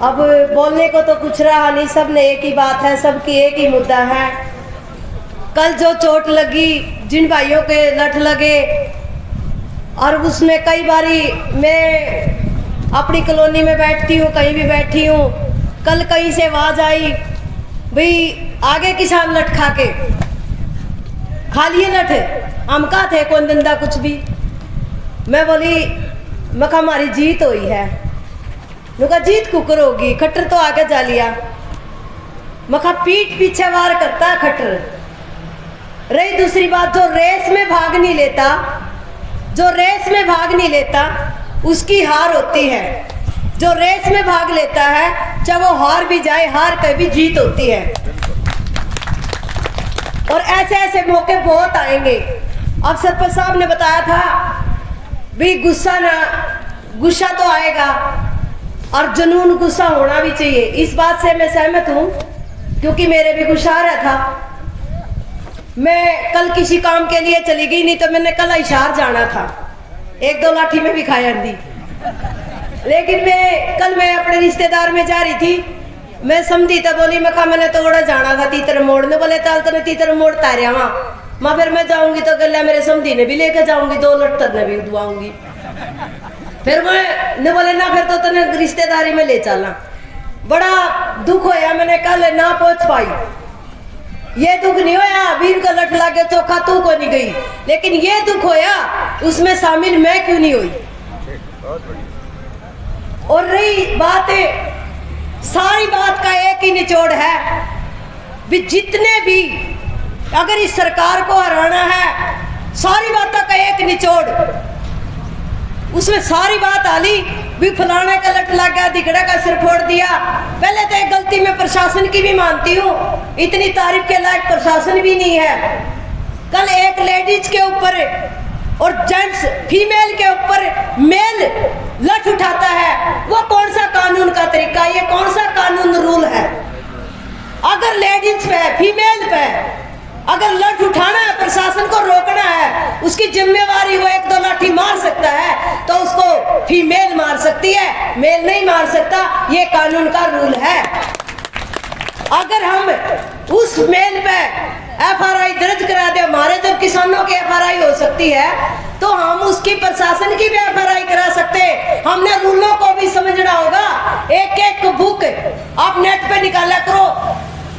अब बोलने को तो कुछ रहा नहीं, सब ने एक ही बात है, सबकी एक ही मुद्दा है। कल जो चोट लगी, जिन भाइयों के लठ लगे, और उसमें कई बारी मैं अपनी कॉलोनी में बैठती हूँ, कहीं भी बैठी हूँ, कल कहीं से आवाज़ आई भाई आगे किसान लठ खा के खा लिए लठ, हम कहा थे कौन धंधा कुछ भी। मैं बोली मखा हमारी जीत हुई है। नुका जीत कुकर होगी, खट्टर तो आगे जा लिया। मखा पीठ पीछे वार करता है खट्टर। रही दूसरी बात, जो रेस में भाग नहीं लेता, जो रेस में भाग नहीं लेता उसकी हार होती है। जो रेस में भाग लेता है, चाहे वो हार भी जाए, हार कर भी जीत होती है। और ऐसे ऐसे मौके बहुत आएंगे। अब सरपंच साहब ने बताया था भी गुस्सा तो आएगा और जुनून गुस्सा होना भी चाहिए। इस बात से मैं सहमत हूँ, क्योंकि मेरे भी गुस्सा आ रहा था। मैं कल किसी काम के लिए चली गई, नहीं तो मैंने कल इशार जाना था, 1-2 लाठी में भी खाया दी। लेकिन कल मैं अपने रिश्तेदार में जा रही थी, मैं समझी तो बोली मखा मैंने तो बड़ा जाना था तीतर मोड़ ने। बोले चल तो तीतर मोड़ तारिया माँ फिर मैं जाऊंगी तो गला मेरे समझी ने भी लेकर जाऊंगी, 2 लट्टर ने भी दुआऊंगी। फिर मैं बोले ना फिर तो तने रिश्तेदारी में ले चलना। बड़ा दुख होया, मैंने कल ना पहुंच पाई। ये दुख नहीं होया अभी इनका लठ लागे चौखा तू को नहीं गई, लेकिन ये दुख होया उसमें शामिल मैं क्यों नहीं हुई। और रही बात सारी बात का एक ही निचोड़ है भी जितने भी अगर इस सरकार को हराना है, सारी बातों का एक निचोड़, उसमें सारी बात आली भी फलाने का लट लग गया, दिगड़ा का सिर फोड़ दिया। पहले तो एक गलती में प्रशासन की भी मानती हूँ, इतनी तारीफ के लायक प्रशासन भी नहीं है। कल एक लेडीज के ऊपर और जेंट्स फीमेल के ऊपर मेल लठ उठाता है, वो कौन सा कानून का तरीका, ये कौन सा कानून रूल है। अगर लेडीज पे फीमेल पे अगर लठ उठाना है, प्रशासन को रोकना है, उसकी जिम्मेवारी वो 1-2 लाठी मार सकता है तो उसको फीमेल मार सकती है, मेल नहीं मार सकता, ये कानून का रूल है। अगर हम उस मेल पे FRI दर्ज करा दे, हमारे जब किसानों की FRI हो सकती है तो हम उसकी प्रशासन की भी FRI करा सकते हैं। हमने रूलों को भी समझना होगा। एक बुक आप नेट पे निकाला करो,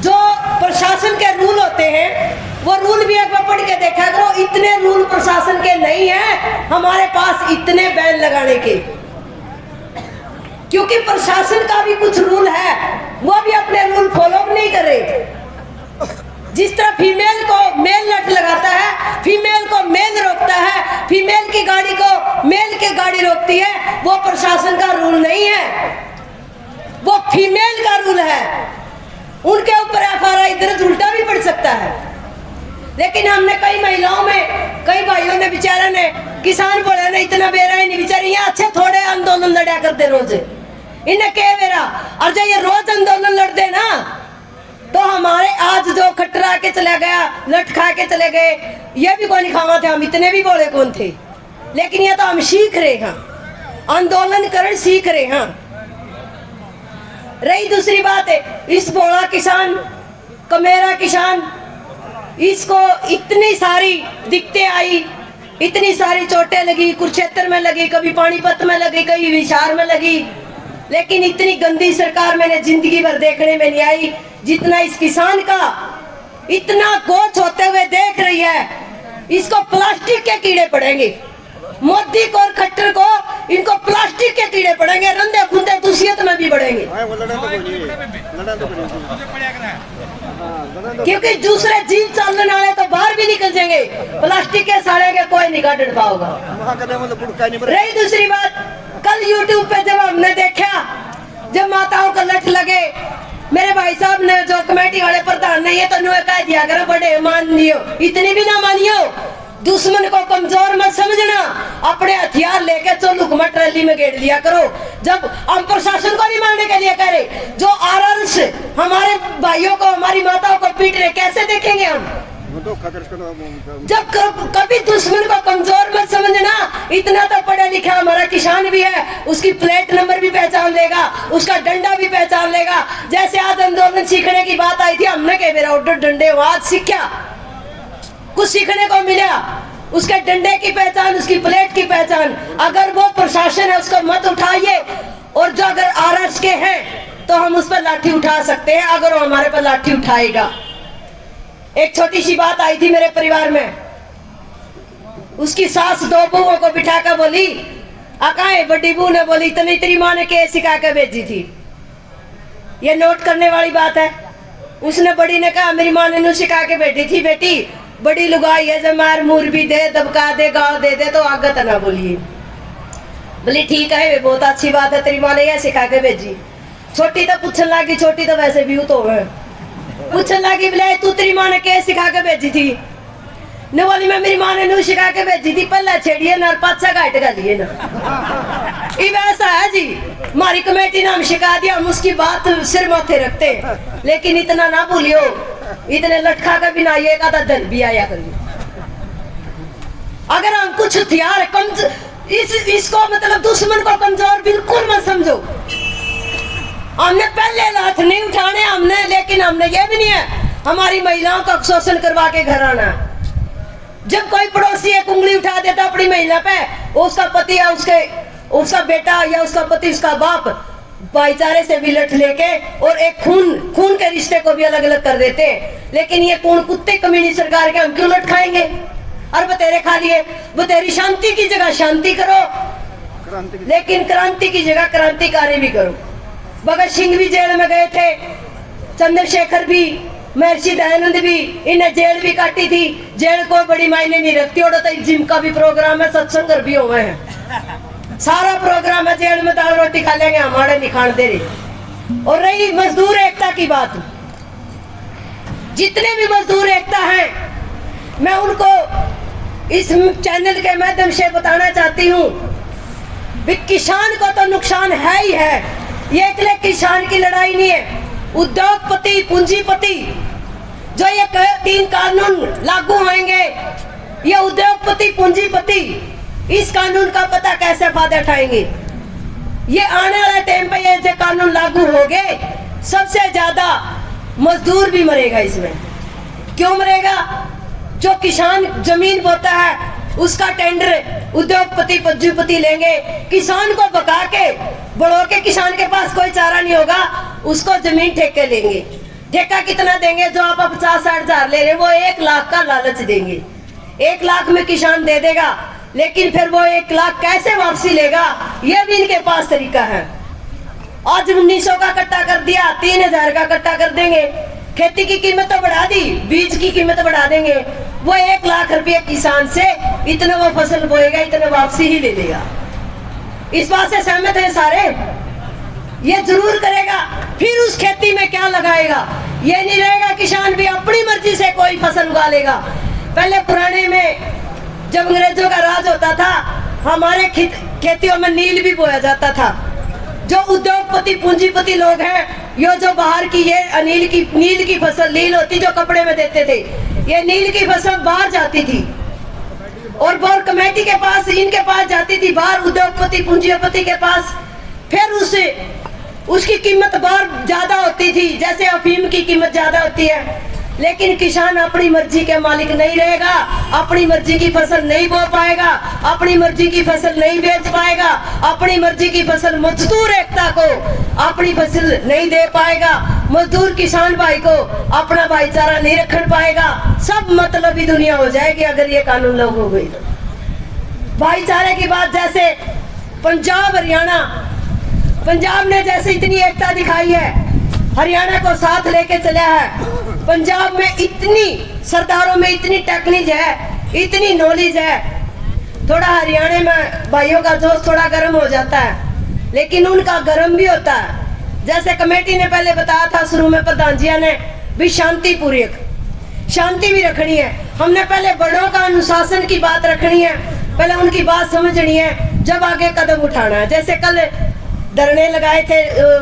जो प्रशासन के रूल होते हैं वो रूल भी एक बार पढ़ के देखा करो। इतने रूल प्रशासन के नहीं है हमारे पास इतने बैन लगाने के, क्योंकि प्रशासन का भी कुछ रूल है, वो भी अपने रूल फॉलो नहीं कर रहे। जिस तरह फीमेल को मेल लठ लगाता है, फीमेल को मेल रोकता है, फीमेल की गाड़ी को मेल की गाड़ी रोकती है, वो प्रशासन का रूल नहीं है, वो फीमेल का रूल है। उनके ऊपर FRI दर्ज उल्टा भी पड़ सकता है। लेकिन हमने कई महिलाओं में, कई भाइयों ने बेचारे ने, किसान बोले ने इतना बेरा ही नहीं, बेचारे यहाँ अच्छे थोड़े आंदोलन लड़ा करते रोज, इन्हें क्या बेरा। और जब ये रोज आंदोलन लड़ते ना तो हमारे आज जो खट्टरा के चला गया, लठ खा के चले गए, ये भी कौन खावा थे, हम इतने भी बोले कौन थे। लेकिन ये तो हम सीख रहे हैं, आंदोलन कर सीख रहे हैं। रही दूसरी बात है, इस बोड़ा किसान कमेरा किसान, इसको इतनी सारी दिक्कतें आई, इतनी सारी चोटें लगी, कुरुक्षेत्र में लगी, कभी पानीपत में लगी, कभी विशार में लगी, लेकिन इतनी गंदी सरकार मैंने जिंदगी भर देखने में नहीं आई जितना इस किसान का इतना गोच होते हुए देख रही है। इसको प्लास्टिक के कीड़े पड़ेंगे, मोदी को और खट्टर को, इनको प्लास्टिक के कीड़े पड़ेंगे, रंधे खुंदे दूसियत में भी बढ़ेंगे, क्योंकि दूसरे जीव चलने वाले तो बाहर भी निकल जाएंगे, प्लास्टिक के साड़े के कोई निकाल डर पाओगा। रही दूसरी बात, कल YouTube पे जब हमने देखा, जब माताओं का लठ लगे, मेरे भाई साहब ने, जो कमेटी वाले प्रधान ने, ये तो नुए कह दिया करो बड़े मान लियो, इतनी भी ना मानियो, दुश्मन को कमजोर मत समझना, अपने हथियार लेके चलो हुकूमत रैली में घेर लिया करो। जब हम प्रशासन को नहीं मारने के लिए कह रहे, जो आरएस हमारे भाइयों को, हमारी माताओं को पीट रहे, कैसे देखेंगे हम। जब कभी दुश्मन को कमजोर मत समझना। इतना तो पढ़ा लिखा हमारा किसान भी है, उसकी प्लेट नंबर भी पहचान लेगा, उसका डंडा भी पहचान लेगा। जैसे आज आंदोलन सीखने की बात आई थी, हमने कह मेरा ऑर्डर डंडे आज सीखा, कुछ सीखने को मिला। उसके डंडे की पहचान, उसकी प्लेट की पहचान। अगर वो प्रशासन है उसको मत उठाइए, और जो अगर आरएस के हैं तो हम उस पर लाठी उठा सकते हैं अगर वो हमारे पर लाठी उठाएगा। एक छोटी सी बात आई थी मेरे परिवार में, उसकी सास दो बहुओं को बिठा कर बोली, अकाए बड़ी बहू ने बोली इतनी तेरी माँ ने क्या सिखा कर भेजी थी। ये नोट करने वाली बात है। उसने बड़ी ने कहा मेरी माँ ने नू सिखा के भेजी थी, बेटी बड़ी लुगाई है, जब मार मूर भी दे, दबका दे, गाँव दे दे तो आगत ना बोलिए। बोली ठीक है, बहुत अच्छी बात है, तेरी माँ ने यह सिखा के भेजी। छोटी तो पूछने लगी, छोटी तो वैसे भी तो है, पूछने लगी बोले तू तेरी माँ ने क्या सिखा के भेजी थी। न बोली मैं मेरी माँ ने नू सिखा के भेजी थी, पल्ला छेड़िए ना, पाचा घाट का लिए ना। ये वैसा है जी, हमारी कमेटी ने हम सिखा दिया, हम उसकी बात सिर माथे रखते, लेकिन इतना ना भूलियो, इतने लटका का बिना ये का धन भी आया करिए। अगर हम कुछ हथियार इसको मतलब दुश्मन को कमजोर बिल्कुल मत समझो। हमने पहले हाथ नहीं उठाने हमने, लेकिन हमने ये भी नहीं है हमारी महिलाओं का शोषण करवा के घर आना। जब कोई पड़ोसी एक उंगली उठा देता अपनी महिला पे, उसका पति या उसका बेटा या उसका पति उसका बाप भाईचारे से भी लठ लेके और एक खून के रिश्ते को भी अलग अलग कर देते हैं। लेकिन ये कौन कुत्ते कमीनी सरकार के हम क्यों लठ खाएंगे? और बतेरे खा लिए, बतेरी शांति की जगह शांति करो, लेकिन क्रांति की जगह क्रांतिकारी भी करो। भगत सिंह भी जेल में गए थे, चंद्रशेखर भी, महर्षि दयानंद भी, इन्हें जेल भी काटी थी। जेल को बड़ी मायने नहीं रखती। और तो जिम का भी प्रोग्राम है, सत्संग भी हुए हैं, सारा प्रोग्राम है। जेल में दाल रोटी खा लेंगे, हमारे निखान दे रही। और रही मजदूर एकता की बात, जितने भी मजदूर एकता है मैं उनको इस चैनल के माध्यम से बताना चाहती हूँ, किसान को तो नुकसान है ही है। ये अकेले किसान की लड़ाई नहीं है, उद्योगपति पूंजीपति जो ये 3 कानून लागू होंगे, ये उद्योगपति पूंजीपति इस कानून का पता कैसे फायदा उठाएंगे। ये आने वाले टाइम पे ये जो कानून लागू हो गए, सबसे ज्यादा मजदूर भी मरेगा इसमें। क्यों मरेगा? जो किसान जमीन बोता है उसका टेंडर उद्योगपति पूंजीपति लेंगे, किसान को बका के बढ़ो के, किसान के पास कोई चारा नहीं होगा, उसको जमीन ठेके लेंगे। ठेका कितना देंगे? जो आप 50-60 हजार ले रहे, वो 1 लाख का लालच देंगे। 1 लाख में किसान दे देगा, लेकिन फिर वो 1 लाख कैसे वापसी लेगा, ये भी इनके पास तरीका है। आज 1900 का कट्टा कर दिया, 3000 का कट्टा कर देंगे। खेती की कीमत तो बढ़ा दी, बीज की कीमत बढ़ा देंगे। वो 1 लाख रुपये किसान से इतना वो फसल बोएगा, इतना वापसी ही ले लेगा। इस बात से सहमत है सारे? ये जरूर करेगा। फिर उस खेती में क्या लगाएगा? ये नहीं रहेगा किसान भी अपनी मर्जी से कोई फसल उगा लेगा। पहले पुराने में जब अंग्रेजों का राज होता था, हमारे खेतियों में नील भी बोया जाता था। जो उद्योगपति पूंजीपति लोग हैं, ये जो बाहर की ये नील की फसल, नील होती जो कपड़े में देते थे, ये नील की फसल बाहर जाती थी और बोर कमेटी के पास, इनके पास जाती थी, बाहर उद्योगपति पूंजीपति के पास। फिर उसकी कीमत बाहर ज्यादा होती थी, जैसे अफीम की कीमत ज्यादा होती है। लेकिन किसान अपनी मर्जी के मालिक नहीं रहेगा, अपनी मर्जी की फसल नहीं बो पाएगा, अपनी मर्जी की फसल नहीं बेच पाएगा, अपनी मर्जी की फसल मजदूर एकता को अपनी फसल नहीं दे पाएगा, मजदूर किसान भाई को अपना भाईचारा नहीं रख पाएगा। सब मतलबी दुनिया हो जाएगी अगर ये कानून लागू हो गई तो। भाईचारे की बात, जैसे पंजाब हरियाणा, पंजाब ने जैसे इतनी एकता दिखाई है, हरियाणा को साथ लेके चला है। पंजाब में इतनी सरदारों में इतनी टेक्निक है, इतनी नॉलेज है। थोड़ा हरियाणा में भाइयों का जोश थोड़ा गर्म हो जाता है, लेकिन उनका गर्म भी होता है। जैसे कमेटी ने पहले बताया था शुरू में, प्रधान जी ने भी शांति पूर्वक शांति भी रखनी है। हमने पहले बड़ों का अनुशासन की बात रखनी है, पहले उनकी बात समझनी है, जब आगे कदम उठाना है। जैसे कल धरने लगाए थे,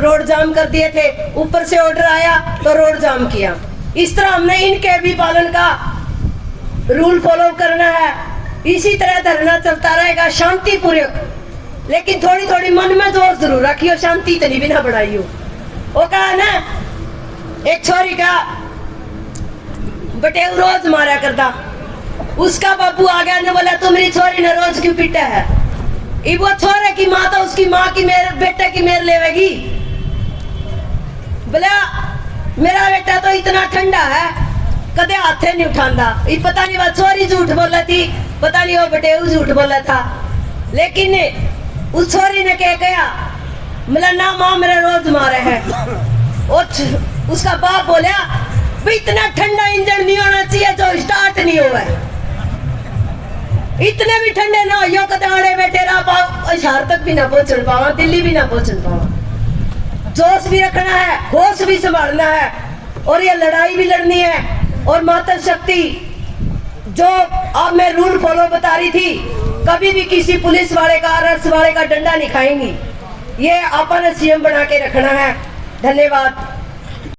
रोड जाम कर दिए थे, ऊपर से ऑर्डर आया तो रोड जाम किया। इस तरह हमने इनके भी पालन का रूल फॉलो करना है। इसी तरह धरना चलता रहेगा शांतिपूर्वक, लेकिन थोड़ी थोड़ी मन में जोर जरूर रखियो, शांति इतनी भी ना बढ़ाइयो। वो कहा ना एक छोरी का बटेऊ रोज मारा करता, उसका बाबू आ गया ने बोला तू मेरी छोरी ने रोज क्यों पीटा है। वो छोरे की माँ तो उसकी माँ की मेरे बेटे की मेर लेवेगी। बोला मेरा बेटा तो इतना ठंडा है कदे हाथे नहीं उठांदा। ये पता नहीं वो छोरी झूठ बोला थी, पता नहीं वो बटेऊ झूठ बोला था, लेकिन उस छोरी ने क्या कहा, बोला ना माँ मेरा रोज मारे है। उसका बाप बोला भाई इतना ठंडा इंजन नहीं होना चाहिए जो स्टार्ट नहीं हुआ है। इतने भी ठंडे ना हो कदे आड़े बेटे शहर तक भी ना पहुंच पावा, दिल्ली भी ना पहुंच पावा। जोश भी रखना है, होश भी संभालना है, और ये लड़ाई भी लड़नी है। और माता शक्ति जो अब मैं रूल फॉलो बता रही थी, कभी भी किसी पुलिस वाले का आरएस वाले का डंडा नहीं खाएंगी। ये अपन सीएम बना के रखना है। धन्यवाद।